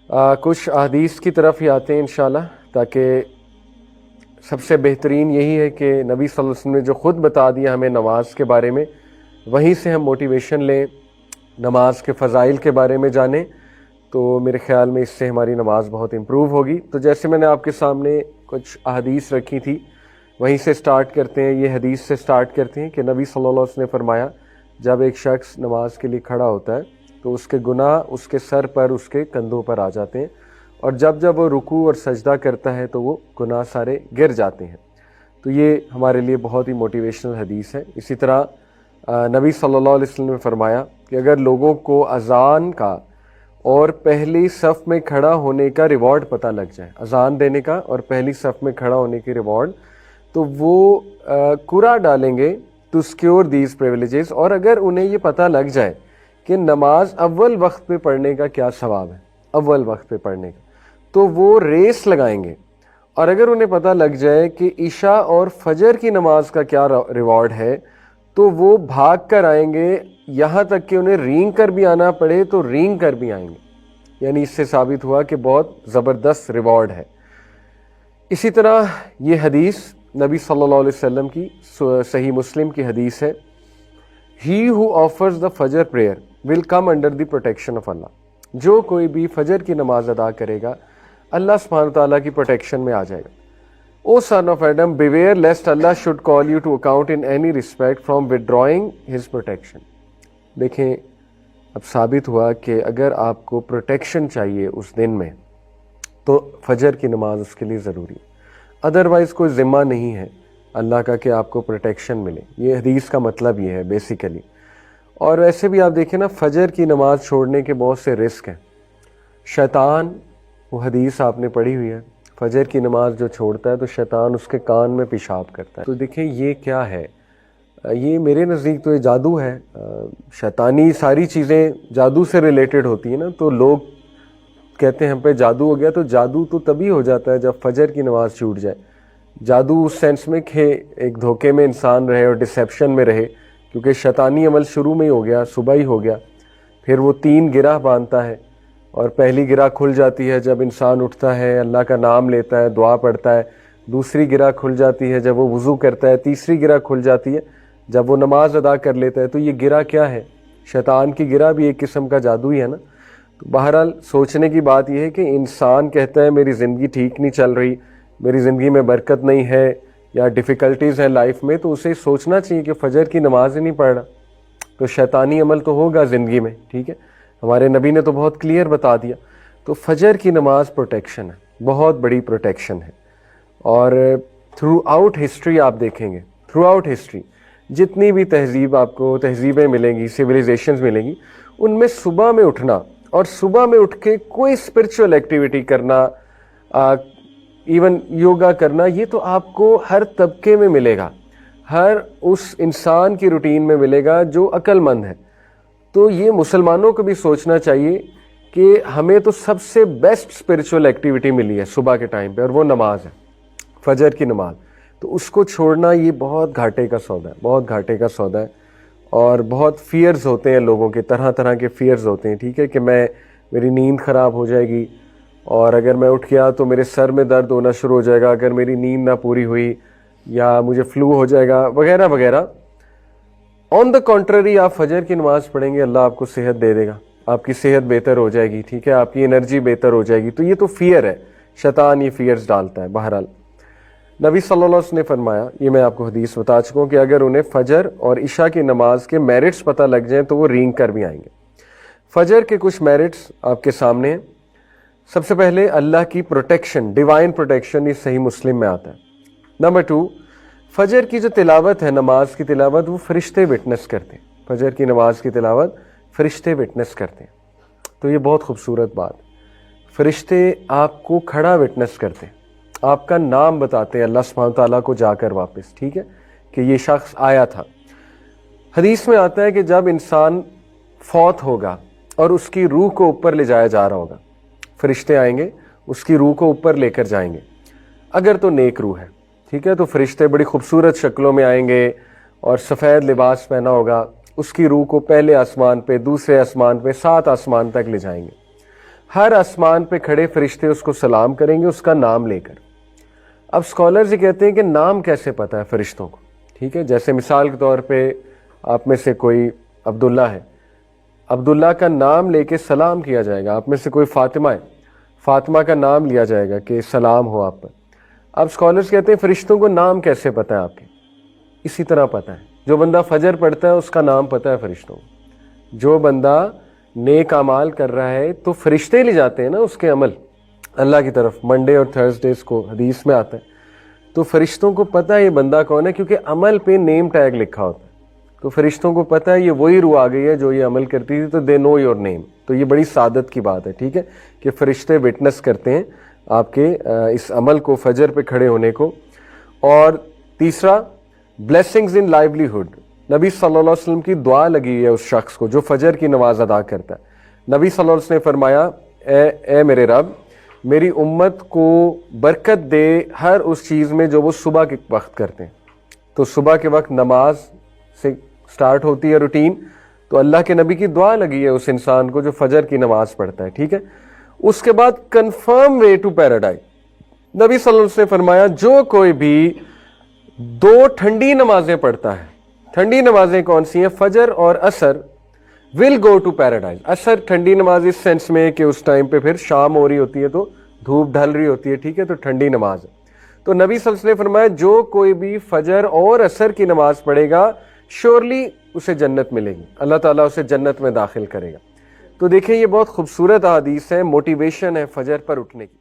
کچھ احادیث کی طرف ہی آتے ہیں انشاءاللہ، تاکہ سب سے بہترین یہی ہے کہ نبی صلی اللہ علیہ وسلم نے جو خود بتا دیا ہمیں نماز کے بارے میں، وہیں سے ہم موٹیویشن لیں، نماز کے فضائل کے بارے میں جانیں، تو میرے خیال میں اس سے ہماری نماز بہت امپروو ہوگی۔ تو جیسے میں نے آپ کے سامنے کچھ احادیث رکھی تھی، وہیں سے سٹارٹ کرتے ہیں۔ یہ حدیث سے سٹارٹ کرتے ہیں کہ نبی صلی اللہ علیہ وسلم نے فرمایا، جب ایک شخص نماز کے لیے کھڑا ہوتا ہے تو اس کے گناہ اس کے سر پر، اس کے کندھوں پر آ جاتے ہیں، اور جب وہ رکوع اور سجدہ کرتا ہے تو وہ گناہ سارے گر جاتے ہیں۔ تو یہ ہمارے لیے بہت ہی موٹیویشنل حدیث ہے۔ اسی طرح نبی صلی اللہ علیہ وسلم نے فرمایا کہ اگر لوگوں کو اذان کا اور پہلی صف میں کھڑا ہونے کا ریوارڈ پتہ لگ جائے، اذان دینے کا اور پہلی صف میں کھڑا ہونے کے ریوارڈ، تو وہ کوڑا ڈالیں گے ٹو سیکیور دیز پریویلیجز۔ اور اگر انہیں یہ پتہ لگ جائے کہ نماز اول وقت پہ پڑھنے کا کیا ثواب ہے، اول وقت پہ پڑھنے کا، تو وہ ریس لگائیں گے۔ اور اگر انہیں پتہ لگ جائے کہ عشاء اور فجر کی نماز کا کیا ریوارڈ ہے، تو وہ بھاگ کر آئیں گے، یہاں تک کہ انہیں رینگ کر بھی آنا پڑے تو رینگ کر بھی آئیں گے۔ یعنی اس سے ثابت ہوا کہ بہت زبردست ریوارڈ ہے۔ اسی طرح یہ حدیث نبی صلی اللہ علیہ وسلم کی صحیح مسلم کی حدیث ہے، He who offers the فجر prayer will come under the protection of Allah۔ جو کوئی بھی فجر کی نماز ادا کرے گا، اللہ سبحانہ تعالیٰ کی پروٹیکشن میں آ جائے گا۔ O son of Adam, beware lest Allah should call you to account in any respect from withdrawing his protection۔ دیکھیں، اب ثابت ہوا کہ اگر آپ کو پروٹیکشن چاہیے اس دن میں تو فجر کی نماز اس کے لیے ضروری ہے، ادروائز کوئی ذمہ نہیں ہے اللہ کا کہ آپ کو پروٹیکشن ملے۔ یہ حدیث کا مطلب یہ ہے بیسیکلی۔ اور ویسے بھی آپ دیکھیں نا، فجر کی نماز چھوڑنے کے بہت سے رسک ہیں۔ شیطان، وہ حدیث آپ نے پڑھی ہوئی ہے، فجر کی نماز جو چھوڑتا ہے تو شیطان اس کے کان میں پیشاب کرتا ہے۔ تو دیکھیں یہ کیا ہے، یہ میرے نزدیک تو یہ جادو ہے۔ شیطانی ساری چیزیں جادو سے ریلیٹڈ ہوتی ہیں نا، تو لوگ کہتے ہیں ہم پہ جادو ہو گیا، تو جادو تو تبھی ہو جاتا ہے جب فجر کی نماز چھوٹ جائے۔ جادو اس سینس میں کہ ایک دھوکے میں انسان رہے اور ڈسیپشن میں رہے، کیونکہ شیطانی عمل شروع میں ہی ہو گیا، صبح ہی ہو گیا۔ پھر وہ 3 گرہ باندھتا ہے، اور پہلی گرہ کھل جاتی ہے جب انسان اٹھتا ہے، اللہ کا نام لیتا ہے، دعا پڑھتا ہے۔ دوسری گرہ کھل جاتی ہے جب وہ وضو کرتا ہے۔ تیسری گرہ کھل جاتی ہے جب وہ نماز ادا کر لیتا ہے۔ تو یہ گرہ کیا ہے؟ شیطان کی گرہ بھی ایک قسم کا جادو ہی ہے نا۔ تو بہرحال سوچنے کی بات یہ ہے کہ انسان کہتا ہے میری زندگی ٹھیک نہیں چل رہی، میری زندگی میں برکت نہیں ہے، یا ڈیفیکلٹیز ہیں لائف میں، تو اسے سوچنا چاہیے کہ فجر کی نماز ہی نہیں پڑھ رہا، تو شیطانی عمل تو ہوگا زندگی میں، ٹھیک ہے۔ ہمارے نبی نے تو بہت کلیئر بتا دیا۔ تو فجر کی نماز پروٹیکشن ہے، بہت بڑی پروٹیکشن ہے۔ اور تھرو آؤٹ ہسٹری آپ دیکھیں گے، تھرو آؤٹ ہسٹری جتنی بھی تہذیب آپ کو تہذیبیں ملیں گی، سویلائزیشنز ملیں گی، ان میں صبح میں اٹھنا اور صبح میں اٹھ کے کوئی اسپرچول ایکٹیویٹی کرنا، ایون یوگا کرنا، یہ تو آپ کو ہر طبقے میں ملے گا، ہر اس انسان کی روٹین میں ملے گا جو عقل مند ہے۔ تو یہ مسلمانوں کو بھی سوچنا چاہیے کہ ہمیں تو سب سے بیسٹ اسپرچول ایکٹیویٹی ملی ہے صبح کے ٹائم پہ، اور وہ نماز ہے، فجر کی نماز۔ تو اس کو چھوڑنا یہ بہت گھاٹے کا سودا ہے، بہت گھاٹے کا سودا ہے۔ اور بہت فیئرز ہوتے ہیں لوگوں کے، طرح طرح کے فیئرز ہوتے ہیں، ٹھیک ہے، کہ میری نیند خراب ہو جائے گی، اور اگر میں اٹھ گیا تو میرے سر میں درد ہونا شروع ہو جائے گا اگر میری نیند نہ پوری ہوئی، یا مجھے فلو ہو جائے گا وغیرہ وغیرہ۔ آن دا کنٹرری آپ فجر کی نماز پڑھیں گے، اللہ آپ کو صحت دے دے گا، آپ کی صحت بہتر ہو جائے گی، ٹھیک ہے، آپ کی انرجی بہتر ہو جائے گی۔ تو یہ تو فیئر ہے، شیطان یہ فیئرز ڈالتا ہے۔ بہرحال نبی صلی اللہ علیہ وسلم نے فرمایا، یہ میں آپ کو حدیث بتا چکا ہوں، کہ اگر انہیں فجر اور عشاء کی نماز کے میرٹس پتہ لگ جائیں تو وہ رینگ کر بھی آئیں گے۔ فجر کے کچھ میرٹس آپ کے سامنے ہیں۔ سب سے پہلے اللہ کی پروٹیکشن، ڈیوائن پروٹیکشن، یہ صحیح مسلم میں آتا ہے۔ نمبر 2، فجر کی جو تلاوت ہے، نماز کی تلاوت، وہ فرشتے وٹنس کرتے ہیں۔ فجر کی نماز کی تلاوت فرشتے وٹنس کرتے ہیں، تو یہ بہت خوبصورت بات۔ فرشتے آپ کو کھڑا وٹنس کرتے ہیں، آپ کا نام بتاتے ہیں اللہ سبحانہ تعالیٰ کو جا کر واپس، ٹھیک ہے، کہ یہ شخص آیا تھا۔ حدیث میں آتا ہے کہ جب انسان فوت ہوگا اور اس کی روح کو اوپر لے جایا جا رہا ہوگا، فرشتے آئیں گے، اس کی روح کو اوپر لے کر جائیں گے، اگر تو نیک روح ہے، ٹھیک ہے، تو فرشتے بڑی خوبصورت شکلوں میں آئیں گے اور سفید لباس پہنا ہوگا، اس کی روح کو پہلے آسمان پہ، دوسرے آسمان پہ، 7 آسمان تک لے جائیں گے۔ ہر آسمان پہ کھڑے فرشتے اس کو سلام کریں گے اس کا نام لے کر. اب اسکالرز یہ کہتے ہیں کہ نام کیسے پتہ ہے فرشتوں کو؟ ٹھیک ہے، جیسے مثال کے طور پہ آپ میں سے کوئی عبداللہ ہے، عبداللہ کا نام لے کے سلام کیا جائے گا. آپ میں سے کوئی فاطمہ ہے، فاطمہ کا نام لیا جائے گا کہ سلام ہو آپ پر. اب اسکالرز کہتے ہیں فرشتوں کو نام کیسے پتہ ہے آپ کے؟ اسی طرح پتہ ہے. جو بندہ فجر پڑھتا ہے اس کا نام پتہ ہے فرشتوں کو. جو بندہ نیک اعمال کر رہا ہے تو فرشتے لے جاتے ہیں نا اس کے عمل اللہ کی طرف. منڈے اور تھرسڈیز کو حدیث میں آتا ہے. تو فرشتوں کو پتہ ہے یہ بندہ کون ہے، کیونکہ عمل پہ نیم ٹیگ لکھا ہوتا ہے. تو فرشتوں کو پتہ ہے یہ وہی روح آ گئی ہے جو یہ عمل کرتی تھی، تو دے نو یور نیم. تو یہ بڑی سعادت کی بات ہے، ٹھیک ہے، کہ فرشتے وٹنس کرتے ہیں آپ کے اس عمل کو، فجر پہ کھڑے ہونے کو. اور تیسرا، بلیسنگز ان لائیولیہڈ. نبی صلی اللہ علیہ وسلم کی دعا لگی ہے اس شخص کو جو فجر کی نماز ادا کرتا ہے. نبی صلی اللہ علیہ وسلم نے فرمایا اے میرے رب، میری امت کو برکت دے ہر اس چیز میں جو وہ صبح کے وقت کرتے ہیں. تو صبح کے وقت نماز سے سٹارٹ ہوتی ہے روٹین، تو اللہ کے نبی کی دعا لگی ہے اس انسان کو جو فجر کی نماز پڑھتا ہے، ٹھیک ہے. اس کے بعد کنفرم وے ٹو پیراڈائز. نبی صلی اللہ علیہ وسلم نے فرمایا جو کوئی بھی 2 ٹھنڈی نمازیں پڑھتا ہے، ٹھنڈی نمازیں کون سی ہیں؟ فجر اور عصر، ول گو ٹو پیراڈائز. عصر ٹھنڈی نماز اس سینس میں کہ اس ٹائم پہ پھر شام ہو رہی ہوتی ہے تو دھوپ ڈھل رہی ہوتی ہے، ٹھیک ہے، تو ٹھنڈی نماز ہے. تو نبی صلی اللہ علیہ وسلم نے فرمایا جو کوئی بھی فجر اور عصر کی نماز پڑھے گا شیورلی اسے جنت ملے گی، اللہ تعالیٰ اسے جنت میں داخل کرے گا. تو دیکھیں یہ بہت خوبصورت احادیث ہے، موٹیویشن ہے فجر پر اٹھنے کی.